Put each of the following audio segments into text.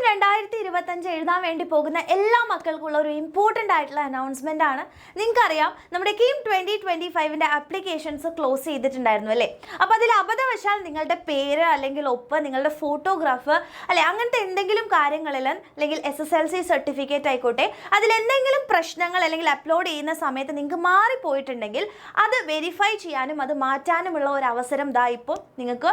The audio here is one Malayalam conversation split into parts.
2025 എഴുതാൻ വേണ്ടി പോകുന്ന എല്ലാ മക്കൾക്കുള്ള ഒരു ഇമ്പോർട്ടൻ്റ് ആയിട്ടുള്ള അനൗൺസ്മെൻ്റ് ആണ്. നിങ്ങൾക്കറിയാം നമ്മുടെ കീം 2025ൻ്റെ ആപ്ലിക്കേഷൻസ് ക്ലോസ് ചെയ്തിട്ടുണ്ടായിരുന്നു അല്ലേ? അപ്പോൾ അതിൽ അബദ്ധവശാൽ നിങ്ങളുടെ പേര് അല്ലെങ്കിൽ ഒപ്പ്, നിങ്ങളുടെ ഫോട്ടോഗ്രാഫ് അല്ലെ, അങ്ങനത്തെ എന്തെങ്കിലും കാര്യങ്ങളിൽ അല്ലെങ്കിൽ SSLC സർട്ടിഫിക്കറ്റ് ആയിക്കോട്ടെ, അതിലെന്തെങ്കിലും പ്രശ്നങ്ങൾ അല്ലെങ്കിൽ അപ്ലോഡ് ചെയ്യുന്ന സമയത്ത് നിങ്ങൾക്ക് മാറിപ്പോയിട്ടുണ്ടെങ്കിൽ അത് വെരിഫൈ ചെയ്യാനും അത് മാറ്റാനുമുള്ള ഒരു അവസരം ദാ ഇപ്പോൾ നിങ്ങൾക്ക്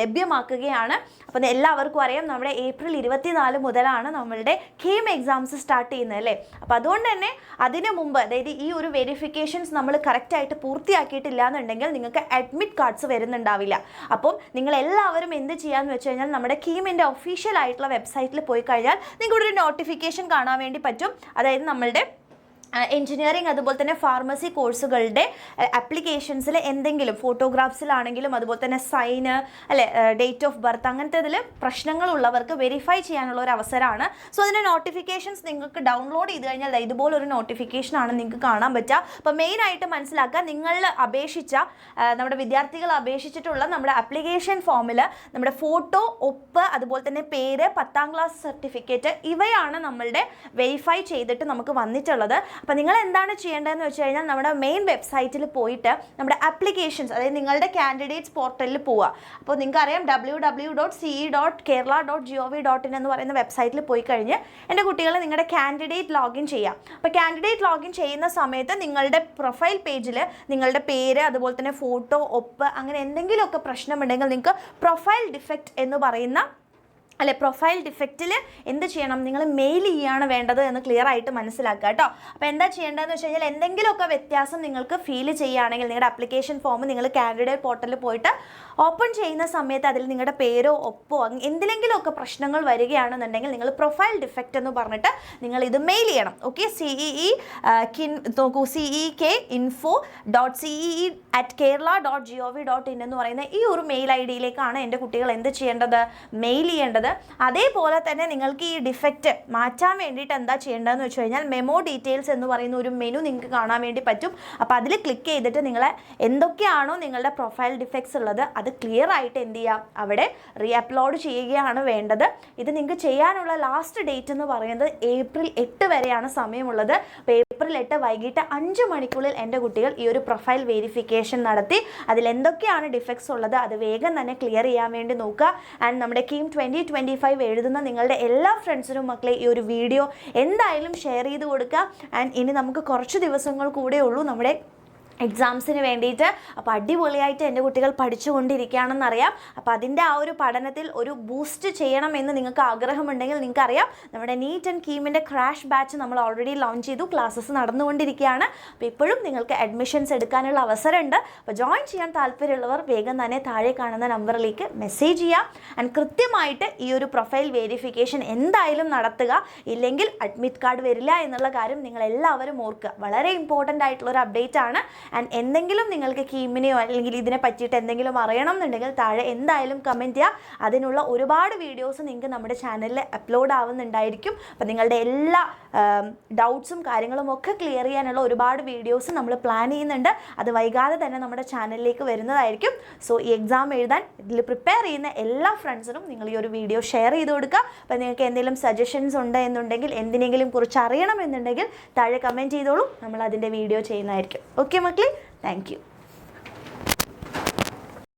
ലഭ്യമാക്കുകയാണ്. അപ്പോൾ എല്ലാവർക്കും അറിയാം നമ്മുടെ ഏപ്രിൽ 24 മുതലാണ് നമ്മളുടെ കീം എക്സാംസ് സ്റ്റാർട്ട് ചെയ്യുന്നത് അല്ലേ? അപ്പോൾ അതുകൊണ്ട് തന്നെ അതിന് മുമ്പ്, അതായത് ഈ ഒരു വെരിഫിക്കേഷൻസ് നമ്മൾ കറക്റ്റായിട്ട് പൂർത്തിയാക്കിയിട്ടില്ല എന്നുണ്ടെങ്കിൽ നിങ്ങൾക്ക് അഡ്മിറ്റ് കാർഡ്സ് വരുന്നുണ്ടാവില്ല. അപ്പം നിങ്ങൾ എല്ലാവരും എന്ത് ചെയ്യാന്ന് വെച്ച് കഴിഞ്ഞാൽ നമ്മുടെ കീമിൻ്റെ ഒഫീഷ്യൽ ആയിട്ടുള്ള വെബ്സൈറ്റിൽ പോയി കഴിഞ്ഞാൽ നിങ്ങൾക്കൊരു നോട്ടിഫിക്കേഷൻ കാണാൻ വേണ്ടി പറ്റും. അതായത് നമ്മളുടെ എഞ്ചിനീയറിംഗ് അതുപോലെ തന്നെ ഫാർമസി കോഴ്സുകളുടെ ആപ്ലിക്കേഷൻസിൽ എന്തെങ്കിലും ഫോട്ടോഗ്രാഫ്സിലാണെങ്കിലും അതുപോലെ തന്നെ സൈന് അല്ലെ, ഡേറ്റ് ഓഫ് ബർത്ത് അങ്ങനത്തെ ഇതിൽ പ്രശ്നങ്ങളുള്ളവർക്ക് വെരിഫൈ ചെയ്യാനുള്ള ഒരു അവസരമാണ്. സോ അതിൻ്റെ നോട്ടിഫിക്കേഷൻസ് നിങ്ങൾക്ക് ഡൗൺലോഡ് ചെയ്ത് കഴിഞ്ഞാൽ ഇതുപോലൊരു നോട്ടിഫിക്കേഷനാണ് നിങ്ങൾക്ക് കാണാൻ പറ്റുക. അപ്പോൾ മെയിനായിട്ട് മനസ്സിലാക്കുക, നിങ്ങൾ അപേക്ഷിച്ച നമ്മുടെ വിദ്യാർത്ഥികൾ അപേക്ഷിച്ചിട്ടുള്ള നമ്മുടെ ആപ്ലിക്കേഷൻ ഫോമിൽ നമ്മുടെ ഫോട്ടോ, ഒപ്പ്, അതുപോലെ തന്നെ പേര്, 10ാം ക്ലാസ് സർട്ടിഫിക്കറ്റ് ഇവയാണ് നമ്മളുടെ വെരിഫൈ ചെയ്തിട്ട് നമുക്ക് വന്നിട്ടുള്ളത്. അപ്പോൾ നിങ്ങൾ എന്താണ് ചെയ്യേണ്ടതെന്ന് വെച്ച് കഴിഞ്ഞാൽ നമ്മുടെ മെയിൻ വെബ്സൈറ്റിൽ പോയിട്ട് നമ്മുടെ ആപ്ലിക്കേഷൻസ്, അതായത് നിങ്ങളുടെ കാൻഡിഡേറ്റ്സ് പോർട്ടലിൽ പോവുക. അപ്പോൾ നിങ്ങൾക്കറിയാം www.ce.kerala.gov.in എന്ന് പറയുന്ന വെബ്സൈറ്റിൽ പോയി കഴിഞ്ഞ് എൻ്റെ കുട്ടികളെ നിങ്ങളുടെ കാൻഡിഡേറ്റ് ലോഗിൻ ചെയ്യാം. അപ്പോൾ കാൻഡിഡേറ്റ് ലോഗിൻ ചെയ്യുന്ന സമയത്ത് നിങ്ങളുടെ പ്രൊഫൈൽ പേജിൽ നിങ്ങളുടെ പേര്, അതുപോലെ തന്നെ ഫോട്ടോ, ഒപ്പ് അങ്ങനെ എന്തെങ്കിലുമൊക്കെ പ്രശ്നമുണ്ടെങ്കിൽ നിങ്ങൾക്ക് പ്രൊഫൈൽ ഡിഫക്റ്റ് എന്ന് പറയുന്ന അല്ലെ, പ്രൊഫൈൽ ഡിഫക്റ്റിൽ എന്ത് ചെയ്യണം, നിങ്ങൾ മെയിൽ ചെയ്യുകയാണ് വേണ്ടത് എന്ന് ക്ലിയർ ആയിട്ട് മനസ്സിലാക്കുക കേട്ടോ. അപ്പോൾ എന്താ ചെയ്യേണ്ടതെന്ന് വെച്ച് കഴിഞ്ഞാൽ എന്തെങ്കിലുമൊക്കെ വ്യത്യാസം നിങ്ങൾക്ക് ഫീൽ ചെയ്യുകയാണെങ്കിൽ നിങ്ങളുടെ ആപ്ലിക്കേഷൻ ഫോം നിങ്ങൾ കാൻഡിഡേറ്റ് പോർട്ടലിൽ പോയിട്ട് ഓപ്പൺ ചെയ്യുന്ന സമയത്ത് അതിൽ നിങ്ങളുടെ പേരോ ഒപ്പോ എന്തിലെങ്കിലുമൊക്കെ പ്രശ്നങ്ങൾ വരികയാണെന്നുണ്ടെങ്കിൽ നിങ്ങൾ പ്രൊഫൈൽ ഡിഫക്റ്റ് എന്ന് പറഞ്ഞിട്ട് നിങ്ങൾ ഇത് മെയിൽ ചെയ്യണം. ഓക്കെ, cee.info.cee@kerala.gov.in എന്ന് പറയുന്ന ഈ ഒരു മെയിൽ ID-യിലേക്കാണ് എൻ്റെ കുട്ടികൾ എന്ത് ചെയ്യേണ്ടത്, മെയിൽ ചെയ്യേണ്ടത്. അതേപോലെ തന്നെ നിങ്ങൾക്ക് ഈ ഡിഫക്റ്റ് മാറ്റാൻ വേണ്ടിയിട്ട് എന്താ ചെയ്യേണ്ടതെന്ന് വെച്ച് കഴിഞ്ഞാൽ മെമോ ഡീറ്റെയിൽസ് എന്ന് പറയുന്ന ഒരു മെനു നിങ്ങൾക്ക് കാണാൻ വേണ്ടി പറ്റും. അപ്പോൾ അതിൽ ക്ലിക്ക് ചെയ്തിട്ട് നിങ്ങൾ എന്തൊക്കെയാണോ നിങ്ങളുടെ പ്രൊഫൈൽ ഡിഫക്ട്സ് ഉള്ളത് അത് ക്ലിയർ ആയിട്ട് എന്ത് ചെയ്യാം, അവിടെ റീ അപ്ലോഡ് ചെയ്യുകയാണ് വേണ്ടത്. ഇത് നിങ്ങൾക്ക് ചെയ്യാനുള്ള ലാസ്റ്റ് ഡേറ്റ് എന്ന് പറയുന്നത് ഏപ്രിൽ 8 വരെയാണ് സമയമുള്ളത്. അപ്പോൾ ഏപ്രിൽ 8 വൈകിട്ട് 5 മണിക്കുള്ളിൽ എൻ്റെ കുട്ടികൾ ഈ ഒരു പ്രൊഫൈൽ വെരിഫിക്കേഷൻ നടത്തി അതിൽ എന്തൊക്കെയാണ് ഡിഫക്ട്സ് ഉള്ളത് അത് വേഗം തന്നെ ക്ലിയർ ചെയ്യാൻ വേണ്ടി നോക്കുക. ആൻഡ് നമ്മുടെ കീം 2025 എഴുതുന്ന നിങ്ങളുടെ എല്ലാ ഫ്രണ്ട്സിനും മക്കളെ ഈ ഒരു വീഡിയോ എന്തായാലും ഷെയർ ചെയ്ത് കൊടുക്കുക. ആൻഡ് ഇനി നമുക്ക് കുറച്ച് ദിവസങ്ങൾ കൂടെ ഉള്ളൂ നമ്മുടെ എക്സാംസിന് വേണ്ടിയിട്ട്. അപ്പോൾ അടിപൊളിയായിട്ട് എൻ്റെ കുട്ടികൾ പഠിച്ചുകൊണ്ടിരിക്കുകയാണെന്നറിയാം. അപ്പോൾ അതിൻ്റെ ആ ഒരു പഠനത്തിൽ ഒരു ബൂസ്റ്റ് ചെയ്യണമെന്ന് നിങ്ങൾക്ക് ആഗ്രഹമുണ്ടെങ്കിൽ നിങ്ങൾക്കറിയാം നമ്മുടെ നീറ്റ് ആൻഡ് കീമിൻ്റെ ക്രാഷ് ബാച്ച് നമ്മൾ ഓൾറെഡി ലോഞ്ച് ചെയ്തു, ക്ലാസ്സസ് നടന്നുകൊണ്ടിരിക്കുകയാണ്. അപ്പോൾ ഇപ്പോഴും നിങ്ങൾക്ക് അഡ്മിഷൻസ് എടുക്കാനുള്ള അവസരമുണ്ട്. അപ്പോൾ ജോയിൻ ചെയ്യാൻ താല്പര്യമുള്ളവർ വേഗം തന്നെ താഴെ കാണുന്ന നമ്പറിലേക്ക് മെസ്സേജ് ചെയ്യാം. ആൻഡ് കൃത്യമായിട്ട് ഈ ഒരു പ്രൊഫൈൽ വെരിഫിക്കേഷൻ എന്തായാലും നടത്തുക, ഇല്ലെങ്കിൽ അഡ്മിറ്റ് കാർഡ് വരില്ല എന്നുള്ള കാര്യം നിങ്ങൾ എല്ലാവരും ഓർക്കുക. വളരെ ഇമ്പോർട്ടൻ്റ് ആയിട്ടുള്ളൊരു അപ്ഡേറ്റ് ആണ്. ആൻഡ് എന്തെങ്കിലും നിങ്ങൾക്ക് കീമിനെയോ അല്ലെങ്കിൽ ഇതിനെ പറ്റിയിട്ട് എന്തെങ്കിലും അറിയണം എന്നുണ്ടെങ്കിൽ താഴെ എന്തായാലും കമൻറ്റ് ചെയ്യുക. അതിനുള്ള ഒരുപാട് വീഡിയോസ് നിങ്ങൾക്ക് നമ്മുടെ ചാനലിൽ അപ്ലോഡ് ആവുന്നുണ്ടായിരിക്കും. അപ്പോൾ നിങ്ങളുടെ എല്ലാ ഡൗട്ട്സും കാര്യങ്ങളും ഒക്കെ ക്ലിയർ ചെയ്യാനുള്ള ഒരുപാട് വീഡിയോസ് നമ്മൾ പ്ലാൻ ചെയ്യുന്നുണ്ട്. അത് വൈകാതെ തന്നെ നമ്മുടെ ചാനലിലേക്ക് വരുന്നതായിരിക്കും. സോ ഈ എക്സാം എഴുതാൻ ഇതിൽ പ്രിപ്പയർ ചെയ്യുന്ന എല്ലാ ഫ്രണ്ട്സിനും നിങ്ങൾ ഈ ഒരു വീഡിയോ ഷെയർ ചെയ്ത് കൊടുക്കുക. അപ്പോൾ നിങ്ങൾക്ക് എന്തെങ്കിലും സജഷൻസ് ഉണ്ട് എന്നുണ്ടെങ്കിൽ, എന്തിനെങ്കിലും കുറിച്ച് അറിയണമെന്നുണ്ടെങ്കിൽ താഴെ കമൻറ്റ് ചെയ്തോളൂ, നമ്മൾ അതിൻ്റെ വീഡിയോ ചെയ്യുന്നതായിരിക്കും. ഓക്കെ മക്കളെ, താങ്ക് യു.